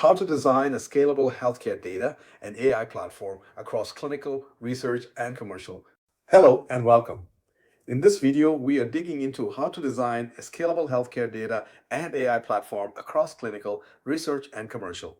how to design a scalable healthcare data and AI platform across clinical, research, and commercial. Hello and welcome. In this video, we are digging into how to design a scalable healthcare data and AI platform across clinical, research, and commercial.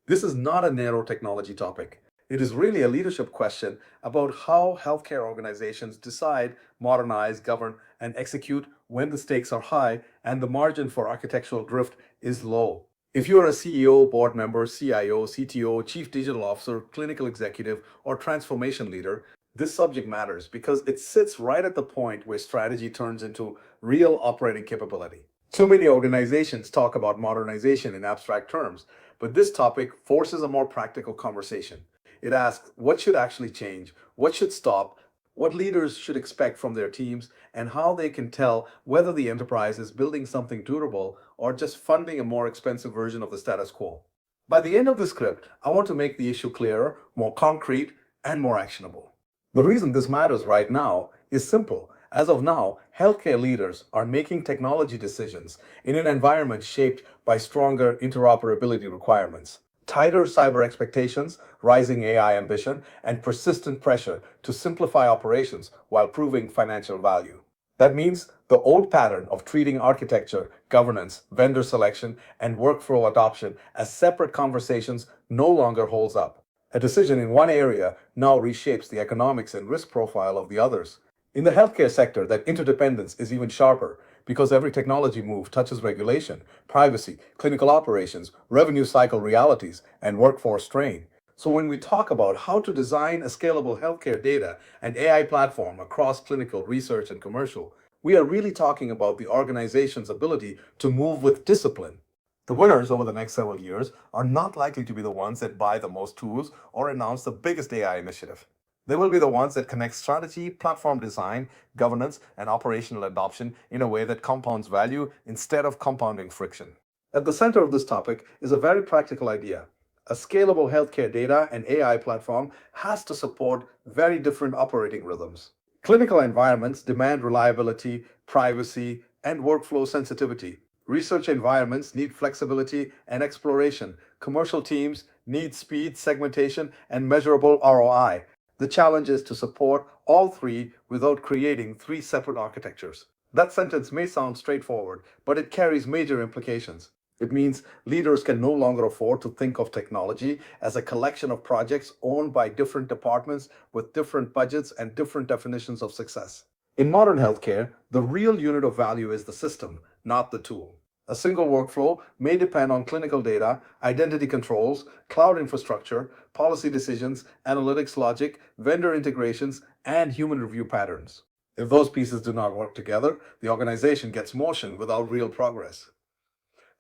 This is not a narrow technology topic. It is really a leadership question about how healthcare organizations decide, modernize, govern, and execute when the stakes are high and the margin for architectural drift is low. If you are a CEO, board member, CIO, CTO, chief digital officer, clinical executive, or transformation leader, this subject matters because it sits right at the point where strategy turns into real operating capability. Too many organizations talk about modernization in abstract terms, but this topic forces a more practical conversation. It asks what should actually change, what should stop, what leaders should expect from their teams, and how they can tell whether the enterprise is building something durable or just funding a more expensive version of the status quo. By the end of the script, I want to make the issue clearer, more concrete, and more actionable. The reason this matters right now is simple. As of now, healthcare leaders are making technology decisions in an environment shaped by stronger interoperability requirements, tighter cyber expectations, rising AI ambition, and persistent pressure to simplify operations while proving financial value. That means the old pattern of treating architecture, governance, vendor selection, and workflow adoption as separate conversations no longer holds up. A decision in one area now reshapes the economics and risk profile of the others. In the healthcare sector, that interdependence is even sharper because every technology move touches regulation, privacy, clinical operations, revenue cycle realities, and workforce strain. So when we talk about how to design a scalable healthcare data and AI platform across clinical, research, and commercial, we are really talking about the organization's ability to move with discipline. The winners over the next several years are not likely to be the ones that buy the most tools or announce the biggest AI initiative. They will be the ones that connect strategy, platform design, governance, and operational adoption in a way that compounds value instead of compounding friction. At the center of this topic is a very practical idea. A scalable healthcare data and AI platform has to support very different operating rhythms. Clinical environments demand reliability, privacy, and workflow sensitivity. Research environments need flexibility and exploration. Commercial teams need speed, segmentation, and measurable ROI. The challenge is to support all three without creating three separate architectures. That sentence may sound straightforward, but it carries major implications. It means leaders can no longer afford to think of technology as a collection of projects owned by different departments with different budgets and different definitions of success. In modern healthcare, the real unit of value is the system, not the tool. A single workflow may depend on clinical data, identity controls, cloud infrastructure, policy decisions, analytics logic, vendor integrations, and human review patterns. If those pieces do not work together, the organization gets motion without real progress.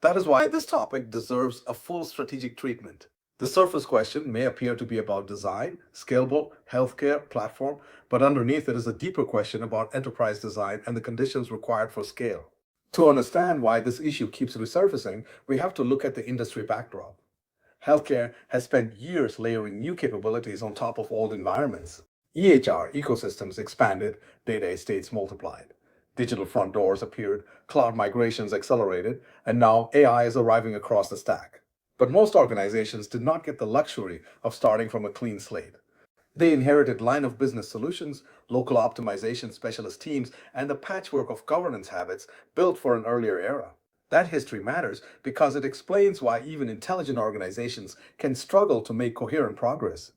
That is why this topic deserves a full strategic treatment. The surface question may appear to be about design, scalable, healthcare, platform, but underneath it is a deeper question about enterprise design and the conditions required for scale. To understand why this issue keeps resurfacing, we have to look at the industry backdrop. Healthcare has spent years layering new capabilities on top of old environments. EHR ecosystems expanded, data estates multiplied. Digital front doors appeared, cloud migrations accelerated, and now AI is arriving across the stack. But most organizations did not get the luxury of starting from a clean slate. They inherited line of business solutions, local optimization specialist teams, and the patchwork of governance habits built for an earlier era. That history matters because it explains why even intelligent organizations can struggle to make coherent progress.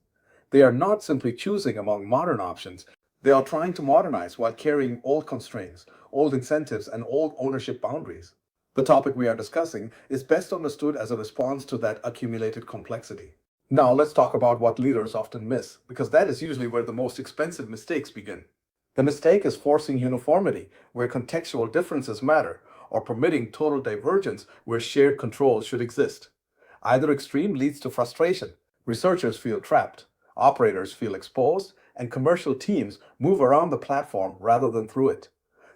They are not simply choosing among modern options, they are trying to modernize while carrying old constraints, old incentives, and old ownership boundaries. The topic we are discussing is best understood as a response to that accumulated complexity. Now let's talk about what leaders often miss, because that is usually where the most expensive mistakes begin. The mistake is forcing uniformity where contextual differences matter, or permitting total divergence where shared control should exist. Either extreme leads to frustration. Researchers feel trapped, operators feel exposed, and commercial teams move around the platform rather than through it.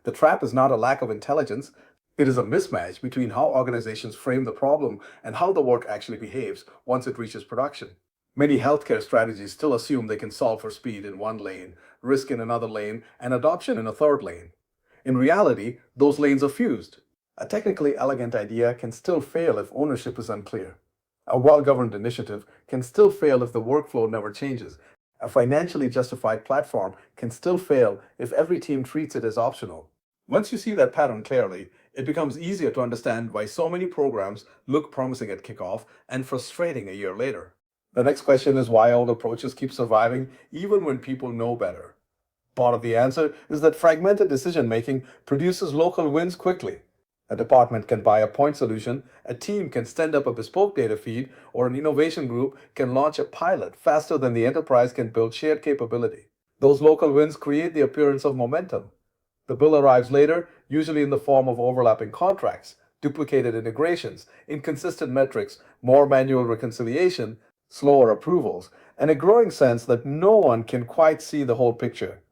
The trap is not a lack of intelligence, it is a mismatch between how organizations frame the problem and how the work actually behaves once it reaches production. Many healthcare strategies still assume they can solve for speed in one lane, risk in another lane, and adoption in a third lane. In reality, those lanes are fused. A technically elegant idea can still fail if ownership is unclear. A well-governed initiative can still fail if the workflow never changes. A financially justified platform can still fail if every team treats it as optional. Once you see that pattern clearly, it becomes easier to understand why so many programs look promising at kickoff and frustrating a year later. The next question is why old approaches keep surviving even when people know better. Part of the answer is that fragmented decision making produces local wins quickly. A department can buy a point solution, a team can stand up a bespoke data feed, or an innovation group can launch a pilot faster than the enterprise can build shared capability. Those local wins create the appearance of momentum. The bill arrives later, usually in the form of overlapping contracts, duplicated integrations, inconsistent metrics, more manual reconciliation, slower approvals, and a growing sense that no one can quite see the whole picture.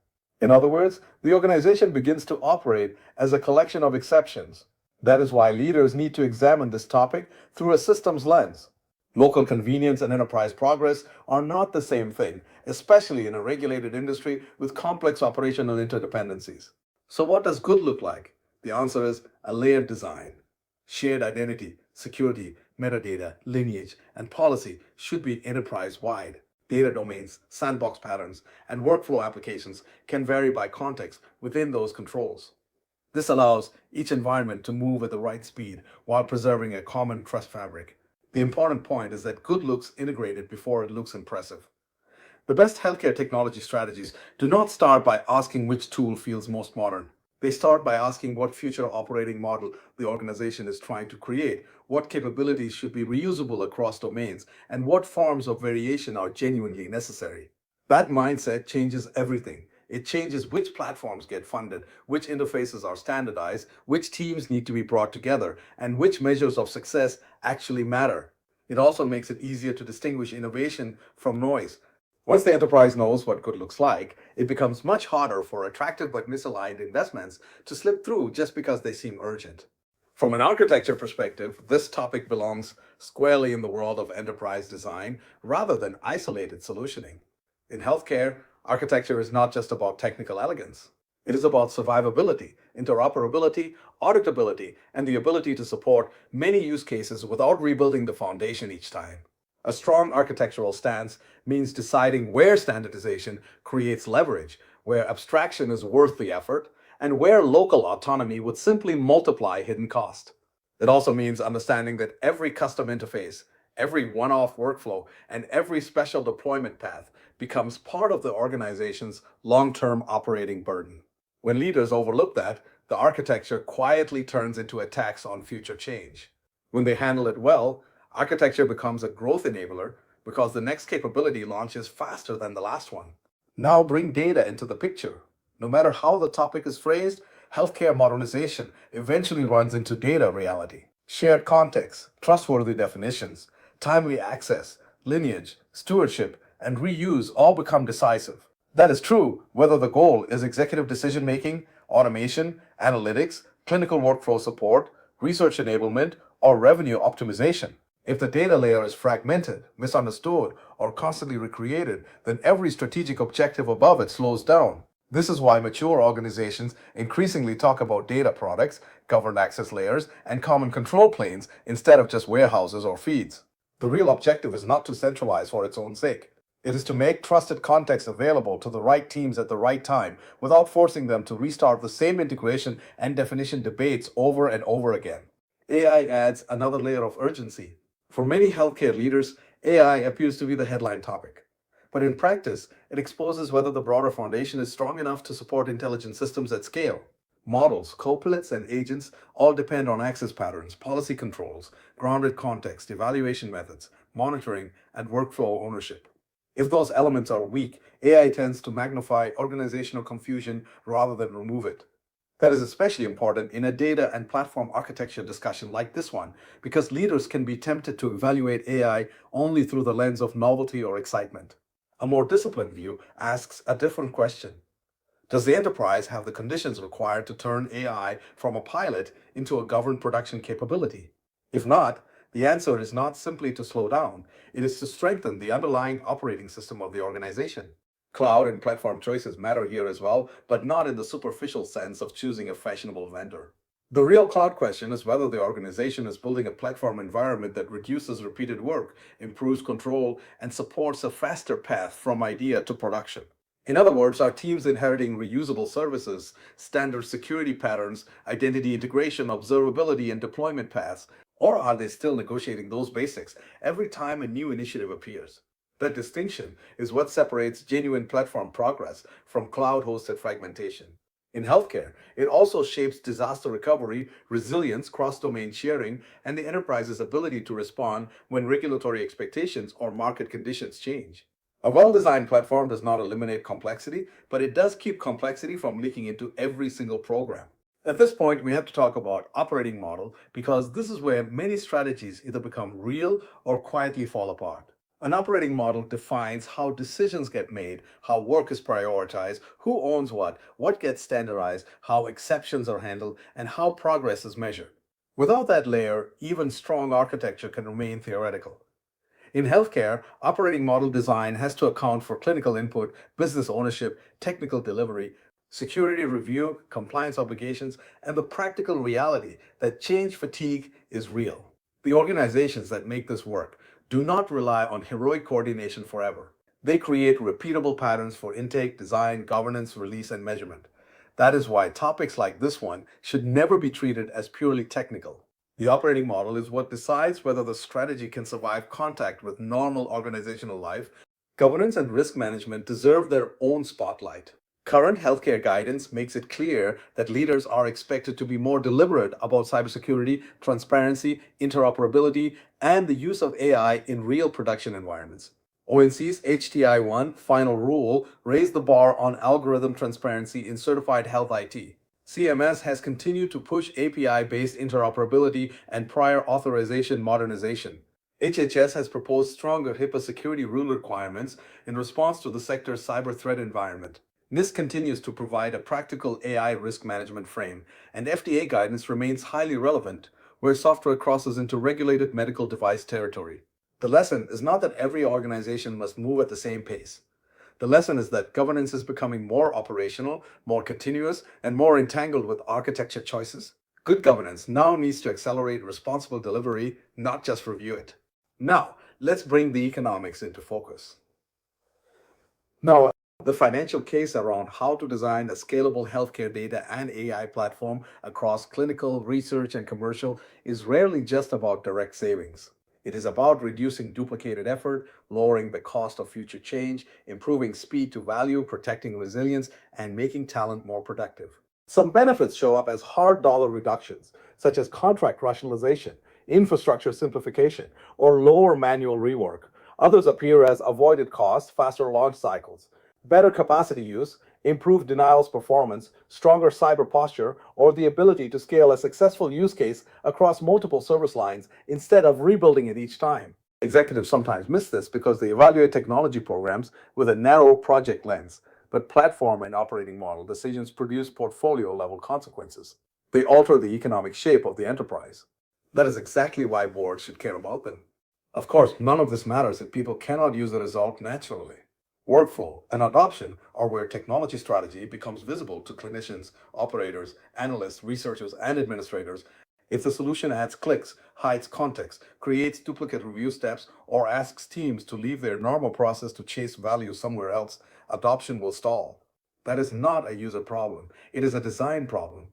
In other words, the organization begins to operate as a collection of exceptions. That is why leaders need to examine this topic through a systems lens. Local convenience and enterprise progress are not the same thing, especially in a regulated industry with complex operational interdependencies. So, what does good look like? The answer is a layered design. Shared identity, security, metadata, lineage, and policy should be enterprise wide. Data domains, sandbox patterns, and workflow applications can vary by context within those controls. This allows each environment to move at the right speed while preserving a common trust fabric. The important point is that good looks integrated before it looks impressive. The best healthcare technology strategies do not start by asking which tool feels most modern. They start by asking what future operating model the organization is trying to create, what capabilities should be reusable across domains, and what forms of variation are genuinely necessary. That mindset changes everything. It changes which platforms get funded, which interfaces are standardized, which teams need to be brought together, and which measures of success actually matter. It also makes it easier to distinguish innovation from noise. Once the enterprise knows what good looks like, it becomes much harder for attractive but misaligned investments to slip through just because they seem urgent. From an architecture perspective, this topic belongs squarely in the world of enterprise design rather than isolated solutioning. In healthcare, architecture is not just about technical elegance. It is about survivability, interoperability, auditability, and the ability to support many use cases without rebuilding the foundation each time. A strong architectural stance means deciding where standardization creates leverage, where abstraction is worth the effort, and where local autonomy would simply multiply hidden cost. It also means understanding that every custom interface, every one-off workflow, and every special deployment path becomes part of the organization's long-term operating burden. When leaders overlook that, the architecture quietly turns into a tax on future change. When they handle it well, architecture becomes a growth enabler because the next capability launches faster than the last one. Now bring data into the picture. No matter how the topic is phrased, healthcare modernization eventually runs into data reality. Shared context, trustworthy definitions, timely access, lineage, stewardship, and reuse all become decisive. That is true whether the goal is executive decision making, automation, analytics, clinical workflow support, research enablement, or revenue optimization. If the data layer is fragmented, misunderstood, or constantly recreated, then every strategic objective above it slows down. This is why mature organizations increasingly talk about data products, governed access layers, and common control planes instead of just warehouses or feeds. The real objective is not to centralize for its own sake. It is to make trusted context available to the right teams at the right time without forcing them to restart the same integration and definition debates over and over again. AI adds another layer of urgency. For many healthcare leaders, AI appears to be the headline topic. But in practice, it exposes whether the broader foundation is strong enough to support intelligent systems at scale. Models, copilots, and agents all depend on access patterns, policy controls, grounded context, evaluation methods, monitoring, and workflow ownership. If those elements are weak, AI tends to magnify organizational confusion rather than remove it. That is especially important in a data and platform architecture discussion like this one, because leaders can be tempted to evaluate AI only through the lens of novelty or excitement. A more disciplined view asks a different question. Does the enterprise have the conditions required to turn AI from a pilot into a governed production capability? If not, the answer is not simply to slow down, it is to strengthen the underlying operating system of the organization. Cloud and platform choices matter here as well, but not in the superficial sense of choosing a fashionable vendor. The real cloud question is whether the organization is building a platform environment that reduces repeated work, improves control, and supports a faster path from idea to production. In other words, are teams inheriting reusable services, standard security patterns, identity integration, observability, and deployment paths, or are they still negotiating those basics every time a new initiative appears? That distinction is what separates genuine platform progress from cloud hosted fragmentation. In healthcare, it also shapes disaster recovery, resilience, cross domain sharing, and the enterprise's ability to respond when regulatory expectations or market conditions change. A well designed platform does not eliminate complexity, but it does keep complexity from leaking into every single program. At this point, we have to talk about operating model because this is where many strategies either become real or quietly fall apart. An operating model defines how decisions get made, how work is prioritized, who owns what gets standardized, how exceptions are handled, and how progress is measured. Without that layer, even strong architecture can remain theoretical. In healthcare, operating model design has to account for clinical input, business ownership, technical delivery, security review, compliance obligations, and the practical reality that change fatigue is real. The organizations that make this work do not rely on heroic coordination forever. They create repeatable patterns for intake, design, governance, release, and measurement. That is why topics like this one should never be treated as purely technical. The operating model is what decides whether the strategy can survive contact with normal organizational life. Governance and risk management deserve their own spotlight. Current healthcare guidance makes it clear that leaders are expected to be more deliberate about cybersecurity, transparency, interoperability, and the use of AI in real production environments. ONC's HTI1 final rule raised the bar on algorithm transparency in certified health IT. CMS has continued to push API-based interoperability and prior authorization modernization. HHS has proposed stronger HIPAA security rule requirements in response to the sector's cyber threat environment. NIST continues to provide a practical AI risk management frame, and FDA guidance remains highly relevant where software crosses into regulated medical device territory. The lesson is not that every organization must move at the same pace. The lesson is that governance is becoming more operational, more continuous, and more entangled with architecture choices. Good governance now needs to accelerate responsible delivery, not just review it. Now, let's bring the economics into focus. Now, the financial case around how to design a scalable healthcare data and AI platform across clinical, research, and commercial is rarely just about direct savings. It is about reducing duplicated effort, lowering the cost of future change, improving speed to value, protecting resilience, and making talent more productive. Some benefits show up as hard dollar reductions, such as contract rationalization, infrastructure simplification, or lower manual rework. Others appear as avoided costs, faster launch cycles, better capacity use, improved denials performance, stronger cyber posture, or the ability to scale a successful use case across multiple service lines instead of rebuilding it each time. Executives sometimes miss this because they evaluate technology programs with a narrow project lens, but platform and operating model decisions produce portfolio level consequences. They alter the economic shape of the enterprise. That is exactly why boards should care about them. Of course, none of this matters if people cannot use the result naturally. Workflow and adoption are where technology strategy becomes visible to clinicians, operators, analysts, researchers, and administrators. If the solution adds clicks, hides context, creates duplicate review steps, or asks teams to leave their normal process to chase value somewhere else, adoption will stall. That is not a user problem. It is a design problem.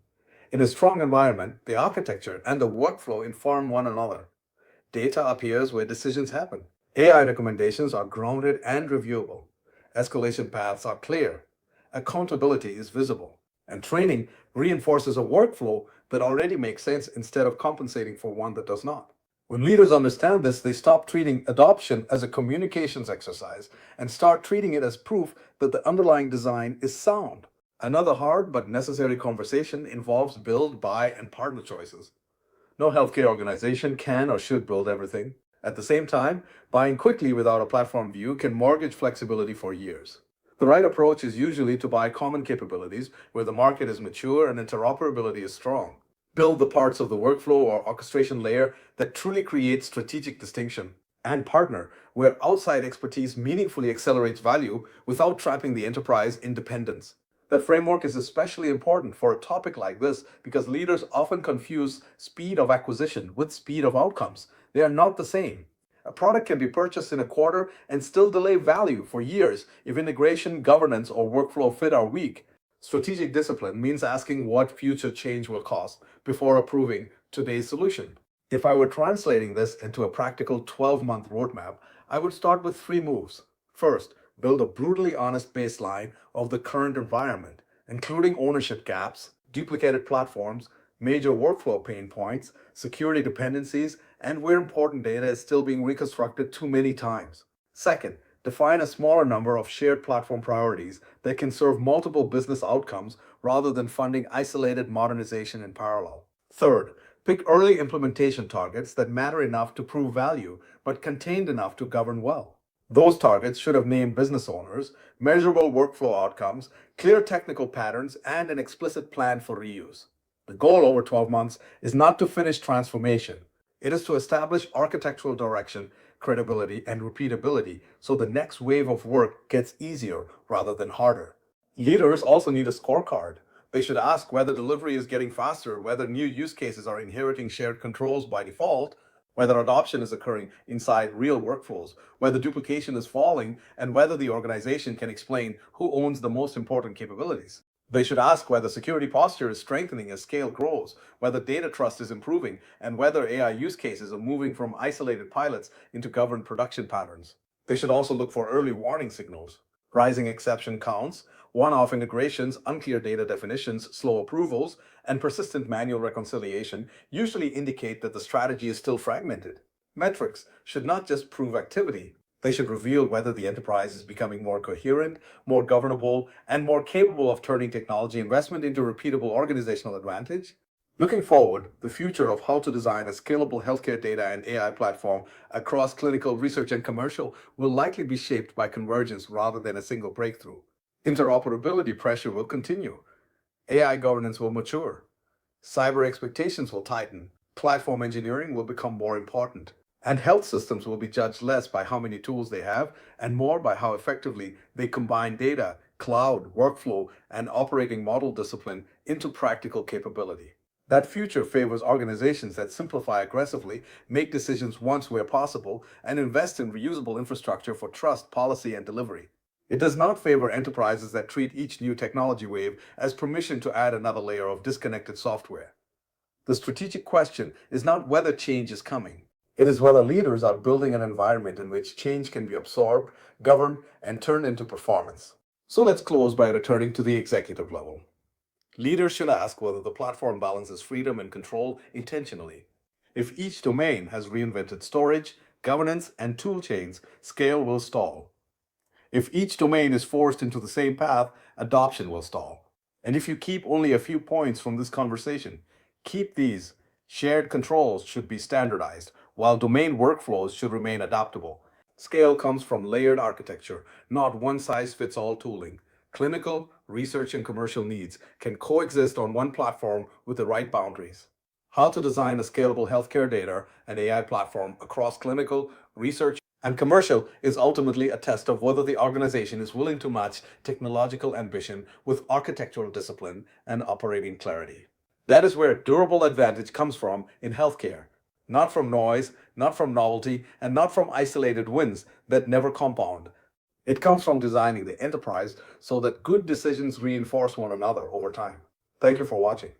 In a strong environment, the architecture and the workflow inform one another. Data appears where decisions happen. AI recommendations are grounded and reviewable. Escalation paths are clear. Accountability is visible. And training reinforces a workflow that already makes sense instead of compensating for one that does not. When leaders understand this, they stop treating adoption as a communications exercise and start treating it as proof that the underlying design is sound. Another hard but necessary conversation involves build, buy, and partner choices. No healthcare organization can or should build everything. At the same time, buying quickly without a platform view can mortgage flexibility for years. The right approach is usually to buy common capabilities where the market is mature and interoperability is strong. Build the parts of the workflow or orchestration layer that truly create strategic distinction. And partner where outside expertise meaningfully accelerates value without trapping the enterprise in dependence. That framework is especially important for a topic like this because leaders often confuse speed of acquisition with speed of outcomes. They are not the same. A product can be purchased in a quarter and still delay value for years if integration, governance, or workflow fit are weak. Strategic discipline means asking what future change will cost before approving today's solution. If I were translating this into a practical 12-month roadmap, I would start with three moves. First, build a brutally honest baseline of the current environment, including ownership gaps, duplicated platforms, major workflow pain points, security dependencies, and where important data is still being reconstructed too many times. Second, define a smaller number of shared platform priorities that can serve multiple business outcomes rather than funding isolated modernization in parallel. Third, pick early implementation targets that matter enough to prove value, but contained enough to govern well. Those targets should have named business owners, measurable workflow outcomes, clear technical patterns, and an explicit plan for reuse. The goal over 12 months is not to finish transformation. It is to establish architectural direction, credibility, and repeatability so the next wave of work gets easier rather than harder. Leaders also need a scorecard. They should ask whether delivery is getting faster, whether new use cases are inheriting shared controls by default, whether adoption is occurring inside real workflows, whether duplication is falling, and whether the organization can explain who owns the most important capabilities. They should ask whether security posture is strengthening as scale grows, whether data trust is improving, and whether AI use cases are moving from isolated pilots into governed production patterns. They should also look for early warning signals. Rising exception counts, one-off integrations, unclear data definitions, slow approvals, and persistent manual reconciliation usually indicate that the strategy is still fragmented. Metrics should not just prove activity. They should reveal whether the enterprise is becoming more coherent, more governable, and more capable of turning technology investment into repeatable organizational advantage. Looking forward, the future of how to design a scalable healthcare data and AI platform across clinical, research, and commercial will likely be shaped by convergence rather than a single breakthrough. Interoperability pressure will continue. AI governance will mature. Cyber expectations will tighten. Platform engineering will become more important. And health systems will be judged less by how many tools they have and more by how effectively they combine data, cloud, workflow, and operating model discipline into practical capability. That future favors organizations that simplify aggressively, make decisions once where possible, and invest in reusable infrastructure for trust, policy, and delivery. It does not favor enterprises that treat each new technology wave as permission to add another layer of disconnected software. The strategic question is not whether change is coming. It is whether leaders are building an environment in which change can be absorbed, governed, and turned into performance. So let's close by returning to the executive level. Leaders should ask whether the platform balances freedom and control intentionally. If each domain has reinvented storage, governance, and tool chains, scale will stall. If each domain is forced into the same path, adoption will stall. And if you keep only a few points from this conversation, keep these. Shared controls should be standardized, while domain workflows should remain adaptable. Scale comes from layered architecture, not one-size-fits-all tooling. Clinical, research, and commercial needs can coexist on one platform with the right boundaries. How to design a scalable healthcare data and AI platform across clinical, research, and commercial is ultimately a test of whether the organization is willing to match technological ambition with architectural discipline and operating clarity. That is where durable advantage comes from in healthcare. Not from noise, not from novelty, and not from isolated wins that never compound. It comes from designing the enterprise so that good decisions reinforce one another over time. Thank you for watching.